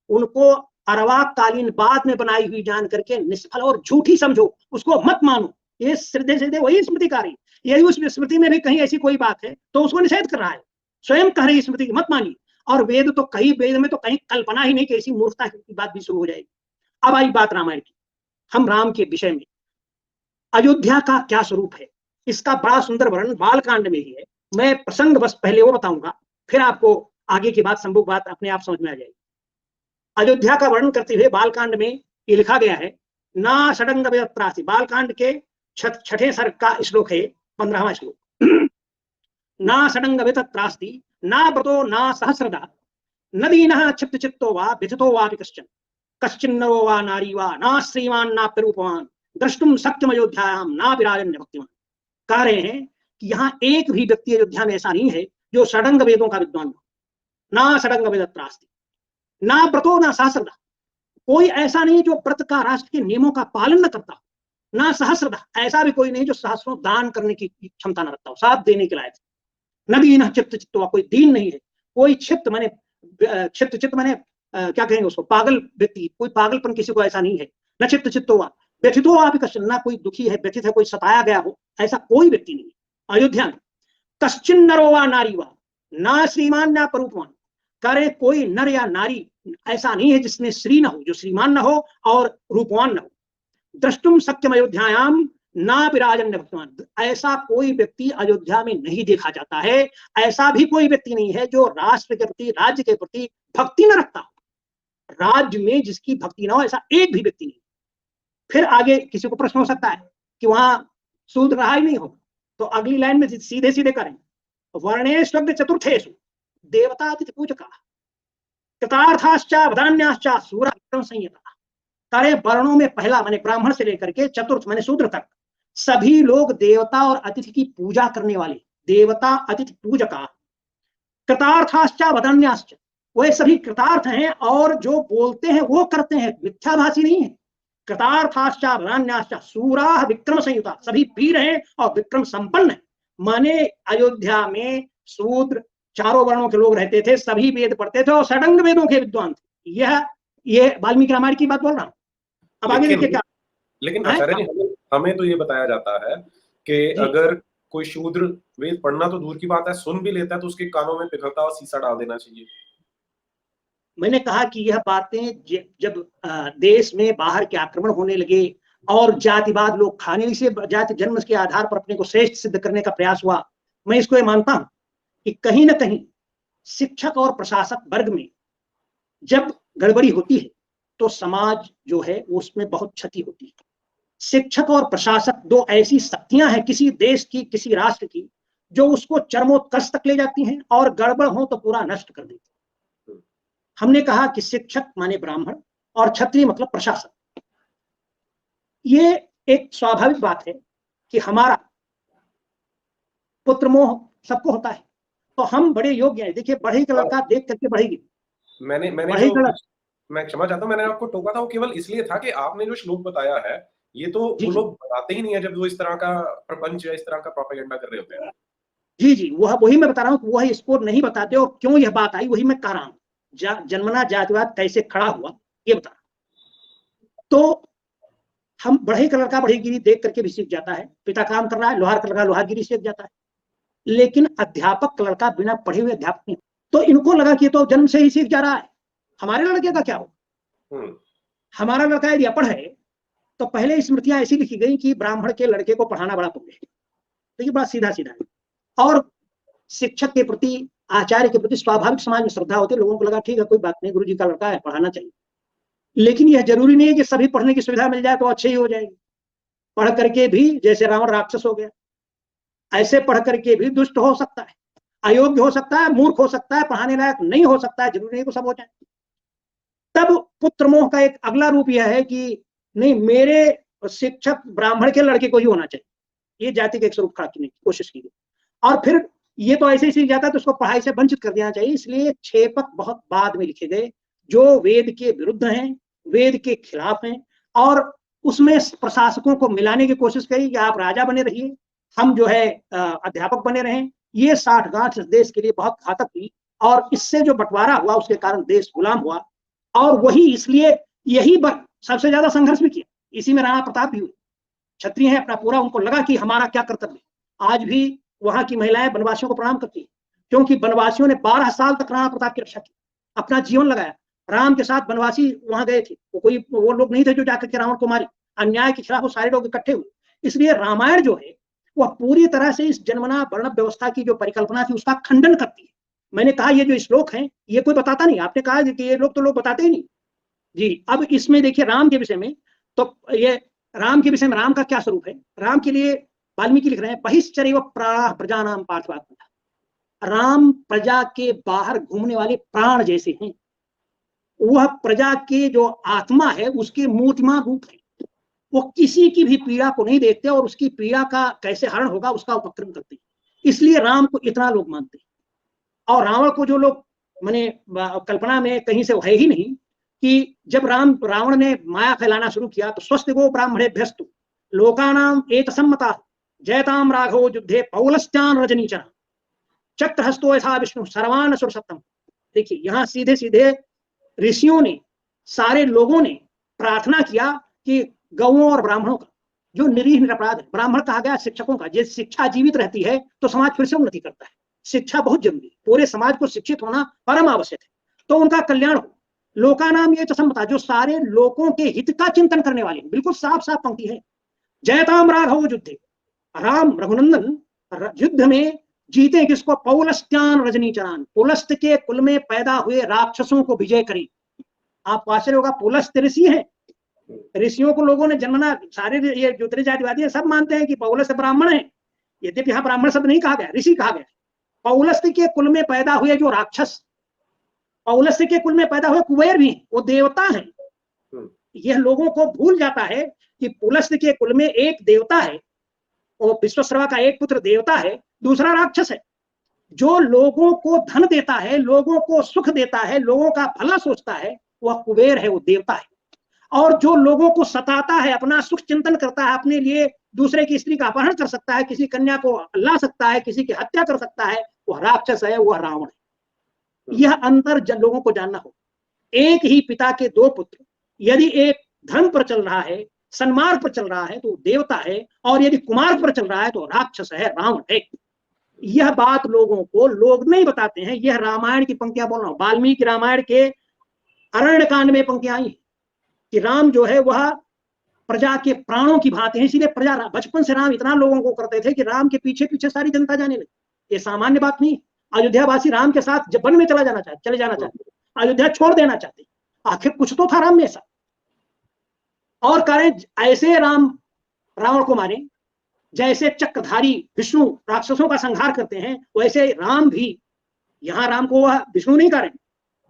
उनको अर्वाकालीन बाद में बनाई हुई जान करके निष्फल और झूठी समझो, उसको मत मानो। ये सीधे सीधे वही स्मृति कर रही। यदि उस स्मृति में भी कहीं ऐसी कोई बात है तो उसको निषेध कर रहा है। स्वयं कह रही स्मृति मत मानिए। और वेद तो कहीं, वेद में तो कहीं कल्पना ही नहीं कि ऐसी मूर्खता की बात भी शुरू हो जाएगी। अब आई बात रामायण की। हम राम के विषय में, अयोध्या का क्या स्वरूप है, इसका बड़ा सुंदर वर्णन बालकांड में ही है। मैं प्रसंग बस पहले वो बताऊंगा, फिर आपको आगे की बात, संभव बात अपने आप समझ में आ जाएगी। अयोध्या का वर्णन करते हुए बालकांड में ये लिखा गया है, ना षडंग वेदत्रासि। बालकांड के छठे सर्ग का श्लोक है, 15वां श्लोक। ना षडंग वेदत्रास्ति ना व्रतो ना सहस्रदा न दीनः क्षिप्त चित्तो वा व्यथितो वापि कश्चन कश्चिन्नरो वा नारी वा ना श्रीमान ना प्ररूपवान द्रष्टुम सत्यम अयोध्यायाम ना विराजन्य भक्तिमान। कह रहे हैं कि यहाँ एक भी व्यक्ति अयोध्या में ऐसा नहीं है जो षडंग वेदों का विद्वान हो। ना षडंग वेदत्रास्ति ना व्रतो ना सहस्रदा। कोई ऐसा नहीं जो व्रत का, राष्ट्र के नियमों का पालन न करता। ना सहस्रदा, ऐसा भी कोई नहीं जो सहस्रों दान करने की क्षमता न रखता हो, साथ देने के लायक। न दीन चित्त चित्तो, कोई दीन नहीं है। कोई क्षिप्त माने चित्त माने क्या कहेंगे उसको, पागल व्यक्ति, कोई पागलपन किसी को ऐसा नहीं है। न चित्त चित्तो वा व्यथितो वापि कश्चन, ना कोई दुखी है, व्यथित है, कोई सताया गया हो, ऐसा कोई व्यक्ति नहीं है अयोध्या में। कश्चिन्नरो वा नारी वा ना श्रीमान ना प्ररूपवान। करे कोई नर या नारी ऐसा नहीं है जिसमें श्री न हो, जो श्रीमान न हो और रूपवान न हो। द्रष्टुम सत्यम अयोध्यायाम ना विराजन्य भक्तिमान। ऐसा कोई व्यक्ति अयोध्या में नहीं देखा जाता है। ऐसा भी कोई व्यक्ति नहीं है जो राष्ट्र के प्रति, राज्य के प्रति भक्ति न रखता हो। राज्य में जिसकी भक्ति ना हो, ऐसा एक भी व्यक्ति नहीं। फिर आगे किसी को प्रश्न हो सकता है कि वहां शूद्र रहा ही नहीं हो, तो अगली लाइन में सीधे सीधे करें, वर्णेष्वग्र चतुर्थेषु देवता अतिथि पूजका कृतार्थाश्चा वदान्याश्चा सूरा विक्रम संहिता। सारे वर्णों में पहला माने ब्राह्मण से लेकर के चतुर्थ माने शूद्र तक सभी लोग देवता और अतिथि की पूजा करने वाले, देवता अतिथि पूजका। कृतार्थाश्चा वदान्याश्च, वे सभी कृतार्थ हैं और जो बोलते हैं वो करते हैं, मिथ्याभाषी नहीं है। कृतार्थाश्चा वदान्याश्चा सूरा विक्रम संयुता, सभी वीर हैं और विक्रम संपन्न है। माने अयोध्या में शूद्र चारों वर्णों के लोग रहते थे, सभी वेद पढ़ते थे और षडंग वेदों के विद्वान थे। ये वाल्मीकि रामायण की बात बोल रहा हूं। अब आगे देखिए क्या। लेकिन आचार्य जी, हमें तो ये बताया जाता है कि अगर कोई शूद्र वेद पढ़ना तो दूर की बात है, सुन भी लेता है तो उसके कानों में पिघलता और सीसा डाल देना चाहिए। मैंने कहा कि यह बातें जब देश में बाहर के आक्रमण होने लगे और जातिवाद लोग खाने से जाति जन्म के आधार पर अपने को श्रेष्ठ सिद्ध करने का प्रयास हुआ, मैं इसको ये मानता हूं कि कहीं ना कहीं शिक्षक और प्रशासक वर्ग में जब गड़बड़ी होती है तो समाज जो है उसमें बहुत क्षति होती है। शिक्षक और प्रशासक दो ऐसी शक्तियां हैं किसी देश की, किसी राष्ट्र की, जो उसको चरमोत्कर्ष तक ले जाती हैं और गड़बड़ हो तो पूरा नष्ट कर देती है। हमने कहा कि शिक्षक माने ब्राह्मण और क्षत्रिय मतलब प्रशासक। ये एक स्वाभाविक बात है कि हमारा पुत्र मोह सबको होता है, तो हम बड़े योग्य हैं। देखिए बढ़ई का लड़का देख करके बढ़ेगी। मैंने बढ़ई का मैं क्षमा चाहता हूँ, मैंने आपको टोका था वो केवल इसलिए था कि आपने जो श्लोक बताया है, ये तो जी वो जी लोग बताते ही नहीं है जब वो इस तरह का प्रपंच या इस तरह का प्रोपेगेंडा कर रहे होते हैं। जी जी, वही मैं बता रहा हूँ कि वह स्कोर नहीं बताते, और क्यों यह बात आई वही मैं कह रहा हूँ। जन्मना जातिवाद कैसे खड़ा हुआ ये बता रहा हूं। तो हम बढ़ई का लड़का बढ़ईगिरी देख करके भी सीख जाता है, पिता काम कर रहा है, लोहार का लड़का लोहारगिरी सीख जाता है, लेकिन अध्यापक का लड़का बिना पढ़े हुए अध्यापक नहीं। तो इनको लगा कि तो जन्म से ही सीख जा रहा है, हमारे लड़के का क्या हो। हमारा लड़का यदि अपढ़ है तो पहले स्मृतियां ऐसी लिखी गई कि ब्राह्मण के लड़के को पढ़ाना बड़ा पुण्य है। देखिए बड़ा सीधा सीधा है। और शिक्षक के प्रति, आचार्य के प्रति स्वाभाविक समाज में श्रद्धा होती है। लोगों को लगा ठीक है कोई बात नहीं, गुरु जी का लड़का है, पढ़ाना चाहिए। लेकिन यह जरूरी नहीं है कि सभी पढ़ने की सुविधा मिल जाए तो अच्छे ही हो जाएगी। पढ़ करके भी जैसे रावण राक्षस हो गया, ऐसे पढ़ करके भी दुष्ट हो सकता है, अयोग्य हो सकता है, मूर्ख हो सकता है, पढ़ाने लायक नहीं हो सकता है। जरूरी नहीं कि सब हो जाए। तब पुत्र मोह का एक अगला रूप यह है कि नहीं, मेरे शिक्षक ब्राह्मण के लड़के को ही होना चाहिए। ये जाति का एक स्वरूप खड़ा करने की कोशिश की गई। और फिर ये तो ऐसे ही सीख जाता है तो उसको पढ़ाई से वंचित कर देना चाहिए। इसलिए छेपक बहुत बाद में लिखे गए जो वेद के विरुद्ध हैं, वेद के खिलाफ हैं, और उसमें प्रशासकों को मिलाने की कोशिश करी कि आप राजा बने रहिए, हम जो है अध्यापक बने रहें। ये साठगांठ देश के लिए बहुत घातक हुई, और इससे जो बंटवारा हुआ उसके कारण देश गुलाम हुआ। और वही इसलिए यही सबसे ज्यादा संघर्ष भी किया, इसी में राणा प्रताप भी हुए। क्षत्रिय है अपना पूरा, उनको लगा कि हमारा क्या कर्तव्य है। आज भी वहां की महिलाएं वनवासियों को प्रणाम करती है, क्योंकि वनवासियों ने 12 साल तक राणा प्रताप की रक्षा की, अपना जीवन लगाया। राम के साथ वनवासी वहां गए थे, वो लोग नहीं थे जो जाकर के रावण को मारे। अन्याय के खिलाफ वो सारे लोग इकट्ठे हुए। इसलिए रामायण जो है वह पूरी तरह से इस जन्मना वर्ण व्यवस्था की जो परिकल्पना थी उसका खंडन करती है। मैंने कहा ये जो श्लोक है ये कोई बताता नहीं। आपने कहा कि ये लोग बताते ही नहीं जी। अब इसमें देखिए राम के विषय में, तो ये राम के विषय में राम का क्या स्वरूप है। राम के लिए वाल्मीकि लिख रहे हैं बहिश्चरैव प्राणः प्रजानां पार्थात्मनः। राम प्रजा के बाहर घूमने वाले प्राण जैसे हैं। वह प्रजा के जो आत्मा है उसके मूर्तिमान रूप है। वो किसी की भी पीड़ा को नहीं देखते और उसकी पीड़ा का कैसे हरण होगा उसका उपक्रम करते हैं। इसलिए राम को इतना लोग मानते हैं। और रावण को जो लोग माने कल्पना में कहीं से है ही नहीं कि जब रावण ने माया फैलाना शुरू किया तो स्वस्तिको ब्राह्मणेभ्यस्तु लोकानां एतसम्मता जयताम राघवो युद्धे पौलस्त्यान रजनीचर चक्रहस्तो यथा विष्णु सर्वान असुर सप्तम। देखिए यहाँ सीधे सीधे ऋषियों ने, सारे लोगों ने प्रार्थना किया कि गौओं और ब्राह्मणों का जो निरीह निरपराध है, ब्राह्मण कहा गया शिक्षकों का, जिस शिक्षा जीवित रहती है तो समाज फिर से उन्नति करता है। शिक्षा बहुत जरूरी है, पूरे समाज को शिक्षित होना परम आवश्यक है, तो उनका कल्याण हो। लोकानाम ये चसम्मता, जो सारे लोगों के हित का चिंतन करने वाले, बिल्कुल साफ साफ पंक्ति है। जयताम राघव युद्धे, राम रघुनंदन युद्ध में जीते किसको, पौलस्त्यान रजनीचरान, पुलस्त के कुल में पैदा हुए राक्षसों को विजय करी। आप आश्चर्य होगा, पुलस्त ऋषि है, ऋषियों को लोगों ने जन्मना, सारे ये ज्योतिष जातिवादी सब मानते हैं कि पौलस्त ब्राह्मण है, यद्यपि यहाँ ब्राह्मण शब्द नहीं कहा गया, ऋषि कहा गया। पौलस्त के कुल में पैदा हुए जो राक्षस, पौलस्त के कुल में पैदा हुए कुबेर भी वो देवता हैं। यह लोगों को भूल जाता है कि पुलस्त के कुल में एक देवता है, और विश्वश्रवा का एक पुत्र देवता है, दूसरा राक्षस है। जो लोगों को धन देता है, लोगों को सुख देता है, लोगों का भला सोचता है, वह कुबेर है, वो देवता है। और जो लोगों को सताता है, अपना सुख चिंतन करता है, अपने लिए दूसरे की स्त्री का अपहरण कर सकता है, किसी कन्या को ला सकता है, किसी की हत्या कर सकता है, वह राक्षस है, वह रावण है। यह अंतर लोगों को जानना हो। एक ही पिता के दो पुत्र, यदि एक धर्म पर चल रहा है, सन्मार्ग पर चल रहा है तो देवता है, और यदि कुमार्ग पर चल रहा है तो राक्षस है, रावण है। यह बात लोगों को लोग नहीं बताते हैं। यह रामायण की पंक्तियां बोल रहा हूं, वाल्मीकि रामायण के अरण्य कांड में पंक्तियां आई कि राम जो है वह प्रजा के प्राणों की भांति है। इसीलिए प्रजा, बचपन से राम इतना लोगों को करते थे कि राम के पीछे पीछे सारी जनता जाने लगी। ये सामान्य बात नहीं। अयोध्यावासी राम के साथ जब वन में चले जाना चाहते, अयोध्या छोड़ देना चाहते, आखिर कुछ तो था राम में ऐसा। और करें ऐसे रावण को मारे, जैसे चक्रधारी विष्णु राक्षसों का संहार करते हैं, वैसे राम भी, यहां राम को वह विष्णु नहीं करें,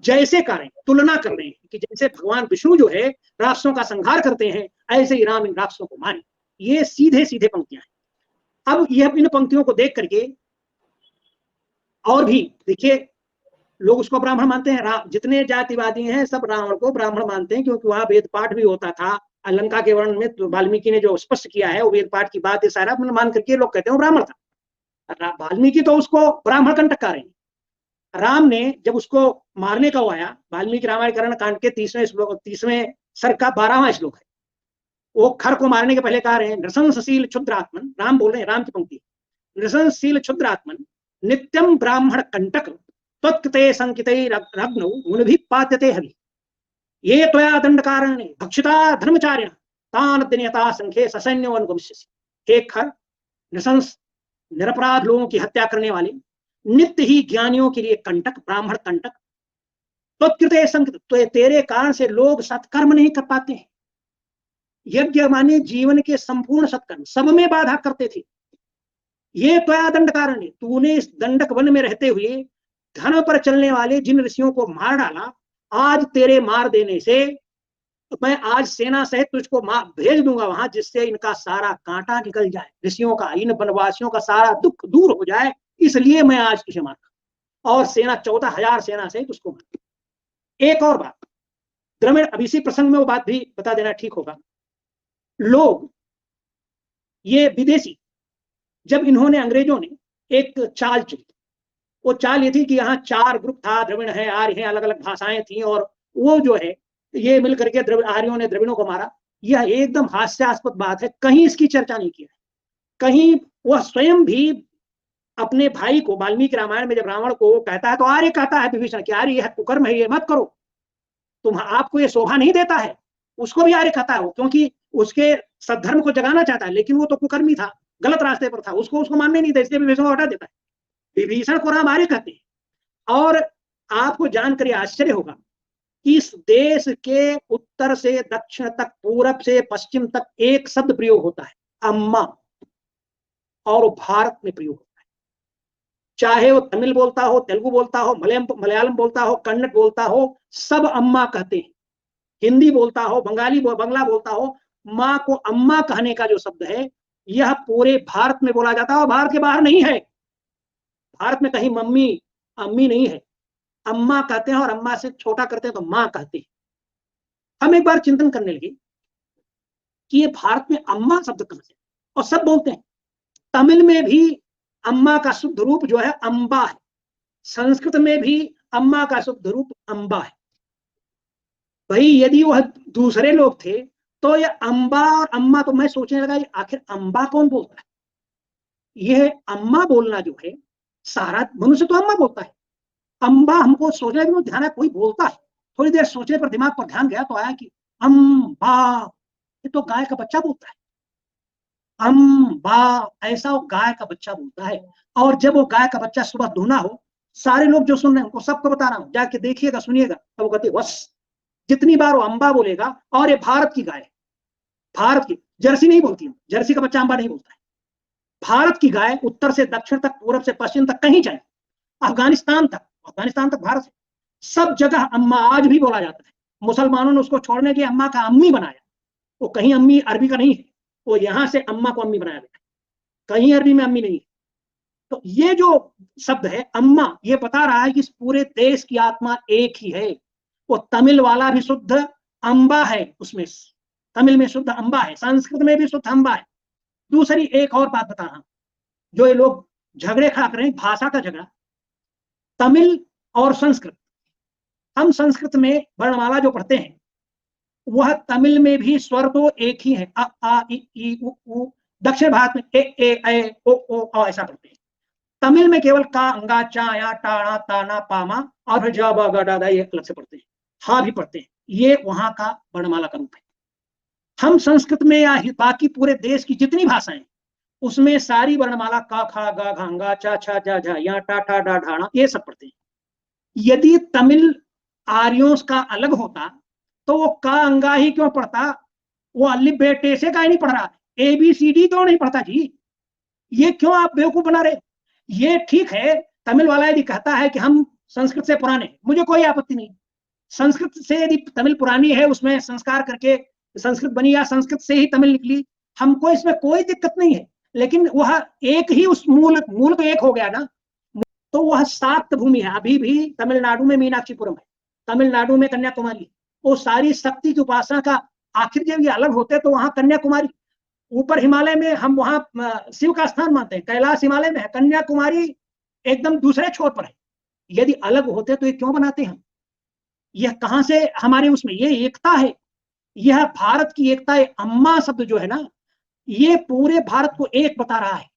जैसे कारण तुलना कर रहे हैं कि जैसे भगवान विष्णु जो है राक्षसों का संहार करते हैं, ऐसे ही राम इन राक्षसों को मारे। ये सीधे सीधे पंक्तियां हैं। अब यह इन पंक्तियों को देख करके और भी देखिए, लोग उसको ब्राह्मण मानते हैं। जितने जातिवादी हैं सब रावण को ब्राह्मण मानते हैं, क्योंकि वहां वेद पाठ भी होता था। लंका के वर्ण में तो वाल्मीकि ने जो स्पष्ट किया है वो वेद पाठ की बात है, सारा मान करके लोग कहते हैं वो ब्राह्मण था। वाल्मीकि तो उसको ब्राह्मण कंटक कर रहे हैं। राम ने जब उसको मारने का आया, वाल्मीकि रामायण कांड के 30वें सर्ग का 12वां श्लोक है, वो खर को मारने के पहले कह रहे हैं, नृशंसशील क्षुद्रात्मन, राम बोल रहे हैं, राम की पंक्ति, नृशंसशील क्षुद्रात्मन नित्यम ब्राह्मण कंटक त्वत्कृते संकिते रग्नौ मुनिभिः पात्यते हवि ये त्वया दंड कारण भक्षिता धर्मचारिण तान दिनयता संख्ये ससैन्यो अनुगमिष्यसि। एक खर नृशंस निरपराध लोगों की हत्या करने वाले, नित्य ही ज्ञानियों के लिए कंटक, ब्राह्मण कंटक, त्वत्कृते संकित, तो तेरे कारण से लोग सत्कर्म नहीं कर पाते हैं। यज्ञ माने जीवन के संपूर्ण सत्कर्म, सब में बाधा करते थे। ये त्वया दंड कारण है, तूने इस दंडक वन में रहते हुए धर्म पर चलने वाले जिन ऋषियों को मार डाला, आज तेरे मार देने से तो मैं आज सेना सहित तुझको भेज दूंगा वहां, जिससे इनका सारा कांटा निकल जाए, ऋषियों का, इन वनवासियों का सारा दुख दूर हो जाए, इसलिए मैं आज तुझे मारा। और सेना 14,000 सेना सहित उसको मारा। एक और बात, द्रविड़, अब इसी प्रसंग में वो बात भी बता देना ठीक होगा। लोग ये विदेशी, जब इन्होंने, अंग्रेजों ने एक चाल चली, वो चाल ये थी कि यहाँ 4 ग्रुप था, द्रविड़ है, आर्य है, अलग अलग भाषाएं थी, और वो जो है ये मिलकर के आर्यों ने द्रविड़ों को मारा। यह एकदम हास्यास्पद बात है, कहीं इसकी चर्चा नहीं की है। कहीं वह स्वयं भी अपने भाई को, वाल्मीकि रामायण में जब रावण को कहता है तो आर्य कहता है विभीषण कि आर्य यह कुकर्म है, ये मत करो, तुम, आपको ये शोभा नहीं देता है। उसको भी आर्य कहता है, क्योंकि उसके सद्धर्म को जगाना चाहता है, लेकिन वो तो कुकर्मी था, गलत रास्ते पर था, उसको मानने नहीं था, इसलिए विभीषण को हटा देता है। विभीषण को राम आर्य कहते हैं। और आपको जानकर आश्चर्य होगा, इस देश के उत्तर से दक्षिण तक, पूरब से पश्चिम तक एक शब्द प्रयोग होता है, अम्मा, और वो भारत में प्रयोग होता है। चाहे वो तमिल बोलता हो, तेलुगु बोलता हो, मलयालम बोलता हो, कन्नड़ बोलता हो, सब अम्मा कहते हैं। हिंदी बोलता हो, बंगला बोलता हो, माँ को अम्मा कहने का जो शब्द है, यह पूरे भारत में बोला जाता है, और भारत के बाहर नहीं है। भारत में कहीं मम्मी अम्मी नहीं है, अम्मा कहते हैं, और अम्मा से छोटा करते हैं तो माँ कहते हैं। हम एक बार चिंतन करने लगे कि ये भारत में अम्मा शब्द कहां से, और सब बोलते हैं। तमिल में भी अम्मा का शुद्ध रूप जो है अम्बा है, संस्कृत में भी अम्मा का शुद्ध रूप अम्बा है। भाई यदि वह दूसरे लोग थे तो ये अम्बा और अम्मा, तो मैं सोचने लगा आखिर अम्बा कौन बोलता है। यह अम्मा बोलना जो है, सारा मनुष्य तो अम्मा बोलता है, अम्बा हमको सोचने लगे, ध्यान है कोई बोलता है। थोड़ी देर सोचने पर दिमाग पर ध्यान गया तो आया कि अम्बा, ये तो गाय का बच्चा बोलता है, अम्बा, ऐसा वो गाय का बच्चा बोलता है। और जब वो गाय का बच्चा सुबह धोना हो, सारे लोग जो सुन रहे हैं उनको सबको बता रहा हूं, जाके देखिएगा, सुनिएगा, तो वो कहते बस, जितनी बार वो अम्बा बोलेगा, और ये भारत की गाय, भारत की, जर्सी नहीं बोलती, जर्सी का बच्चा अम्बा नहीं बोलता है। भारत की गाय उत्तर से दक्षिण तक, पूरब से पश्चिम तक, कहीं जाए, अफगानिस्तान तक भारत है, सब जगह अम्मा आज भी बोला जाता है। मुसलमानों ने उसको छोड़ने के अम्मा का अम्मी बनाया, वो कहीं अम्मी अरबी का नहीं है, वो यहां से अम्मा को अम्मी बनाया गया, कहीं अरबी में अम्मी नहीं है। तो ये जो शब्द है अम्मा, ये बता रहा है कि इस पूरे देश की आत्मा एक ही है। वो तमिल वाला भी शुद्ध अम्बा है, उसमें तमिल में शुद्ध अम्बा है, संस्कृत में भी शुद्ध अम्बा है। दूसरी एक और बात बता रहा हूं, जो ये लोग झगड़े खड़ा कर रहे हैं, भाषा का झगड़ा, तमिल और संस्कृत, हम संस्कृत में वर्णमाला जो पढ़ते हैं, वह तमिल में भी स्वर तो एक ही है, अ आ इ उ। दक्षिण भारत में ए ओ ऐसा पढ़ते हैं। तमिल में केवल का, अंगा, चा, या, टाणा, ताना, पामा, और फिर जा, बा, गा, डा, दा, ये अलग से पढ़ते हैं, हा भी पढ़ते हैं। ये वहां का वर्णमाला का रूप है। हम संस्कृत में या बाकी पूरे देश की जितनी भाषाएं, उसमें सारी वर्णमाला का, खा, गा, घांगा, चा, छा, जा, झा, या, टा, ठा, डा, ढाणा, ये सब पढ़ते हैं। यदि तमिल आर्यों का अलग होता तो वो का, अंगा ही क्यों पढ़ता, वो अलिफ बे टे से का ही नहीं पढ़ रहा, ABCD क्यों नहीं पढ़ता जी, ये क्यों आप बेवकूफ बना रहे। ये ठीक है, तमिल वाला यदि कहता है कि हम संस्कृत से पुराने, मुझे कोई आपत्ति नहीं। संस्कृत से यदि तमिल पुरानी है, उसमें संस्कार करके संस्कृत बनी या संस्कृत से ही तमिल निकली, हमको इसमें कोई दिक्कत नहीं है। लेकिन वह एक ही, उस मूल तो एक हो गया ना। तो वह शाक्त भूमि है। अभी भी तमिलनाडु में मीनाक्षीपुरम है, तमिलनाडु में कन्याकुमारी, वो सारी शक्ति की उपासना का, आखिर जब ये अलग होते तो वहां कन्याकुमारी, ऊपर हिमालय में हम वहां शिव का स्थान मानते हैं, कैलाश हिमालय में है, कन्याकुमारी एकदम दूसरे छोर पर है। यदि अलग होते तो ये क्यों बनाते हम? यह कहां से हमारे उसमें, ये एकता है, यह भारत की एकता है। अम्मा शब्द जो है ना, ये पूरे भारत को एक बता रहा है।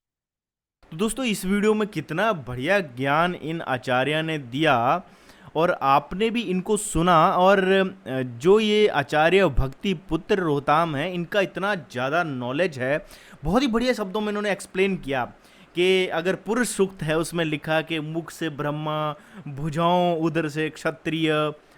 तो दोस्तों इस वीडियो में कितना बढ़िया ज्ञान इन आचार्य ने दिया और आपने भी इनको सुना। और जो ये आचार्य भक्ति पुत्र रोहताम है, इनका इतना ज़्यादा नॉलेज है, बहुत ही बढ़िया शब्दों में इन्होंने एक्सप्लेन किया कि अगर पुरुष सूक्त है उसमें लिखा कि मुख से ब्रह्मा, भुजाओं उधर से क्षत्रिय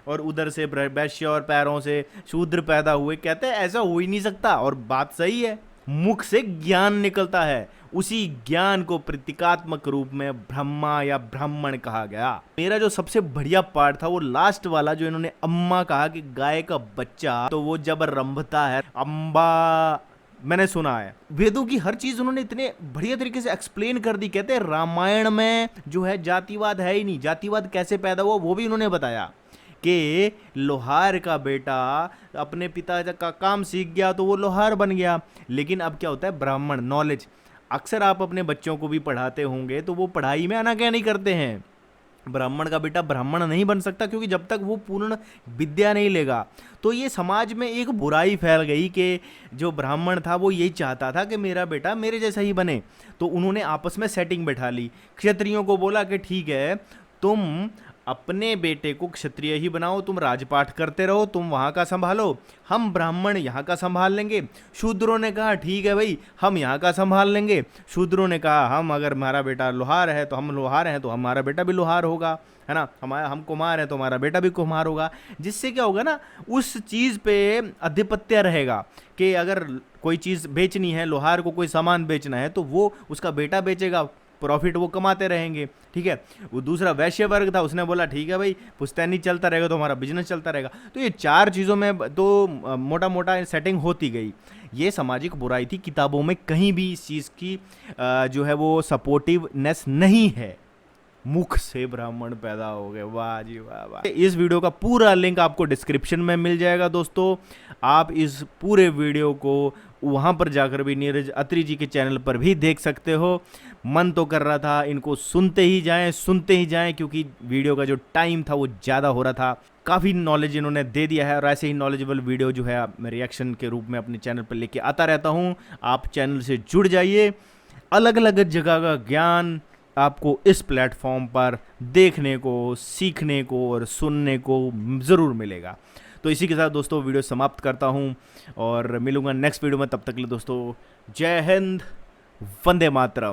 और उधर से वैश्य और पैरों से शूद्र पैदा हुए। कहते हैं ऐसा हो ही नहीं सकता, और बात सही है। मुख से ज्ञान निकलता है, उसी ज्ञान को प्रतीकात्मक रूप में ब्रह्मा या ब्राह्मण कहा गया। मेरा जो सबसे बढ़िया पार्ट था वो लास्ट वाला, जो इन्होंने अम्मा कहा कि गाय का बच्चा, तो वो जब रंभता है अम्बा, मैंने सुना है। वेदों की हर चीज उन्होंने इतने बढ़िया तरीके से एक्सप्लेन कर दी। कहते हैं रामायण में जो है जातिवाद है ही नहीं, जातिवाद कैसे पैदा हुआ वो भी उन्होंने बताया कि लोहार का बेटा अपने पिता का काम सीख गया तो वो लोहार बन गया। लेकिन अब क्या होता है, ब्राह्मण नॉलेज, अक्सर आप अपने बच्चों को भी पढ़ाते होंगे तो वो पढ़ाई में आनाकानी करते हैं। ब्राह्मण का बेटा ब्राह्मण नहीं बन सकता, क्योंकि जब तक वो पूर्ण विद्या नहीं लेगा। तो ये समाज में एक बुराई फैल गई कि जो ब्राह्मण था वो यही चाहता था कि मेरा बेटा मेरे जैसा ही बने। तो उन्होंने आपस में सेटिंग बैठा ली। क्षत्रियों को बोला कि ठीक है, तुम अपने बेटे को क्षत्रिय ही बनाओ, तुम राजपाट करते रहो, तुम वहाँ का संभालो, हम ब्राह्मण यहाँ का संभाल लेंगे। शूद्रों ने कहा ठीक है भाई, हम यहाँ का संभाल लेंगे। शूद्रों ने कहा हम, अगर हमारा बेटा लोहार है तो हम लोहार हैं, तो हमारा बेटा भी लोहार होगा, है ना। हम कुम्हार हैं तो हमारा बेटा भी कुम्हार होगा। जिससे क्या होगा ना, उस चीज़ पे आधिपत्य रहेगा कि अगर कोई चीज़ बेचनी है, लोहार को कोई सामान बेचना है तो वो उसका बेटा बेचेगा, प्रॉफिट वो कमाते रहेंगे, ठीक है। वो दूसरा वैश्य वर्ग था, उसने बोला ठीक है भाई, पुश्तैनी चलता रहेगा तो हमारा बिजनेस चलता रहेगा। तो ये चार चीज़ों में तो मोटा मोटा सेटिंग होती गई। ये सामाजिक बुराई थी, किताबों में कहीं भी इस चीज़ की जो है वो सपोर्टिवनेस नहीं है। मुख से ब्राह्मण पैदा हो गए, वाह जी वाह वाह। इस वीडियो का पूरा लिंक आपको डिस्क्रिप्शन में मिल जाएगा दोस्तों। आप इस पूरे वीडियो को वहाँ पर जाकर भी नीरज अत्री जी के चैनल पर भी देख सकते हो। मन तो कर रहा था इनको सुनते ही जाएं, क्योंकि वीडियो का जो टाइम था वो ज़्यादा हो रहा था। काफ़ी नॉलेज इन्होंने दे दिया है, और ऐसे ही नॉलेजेबल वीडियो जो है मैं रिएक्शन के रूप में अपने चैनल पर लेके आता रहता हूँ। आप चैनल से जुड़ जाइए, अलग अलग जगह का ज्ञान आपको इस प्लेटफॉर्म पर देखने को, सीखने को और सुनने को ज़रूर मिलेगा। तो इसी के साथ दोस्तों वीडियो समाप्त करता हूं और मिलूंगा नेक्स्ट वीडियो में। तब तक के लिए दोस्तों जय हिंद, वंदे मातरम।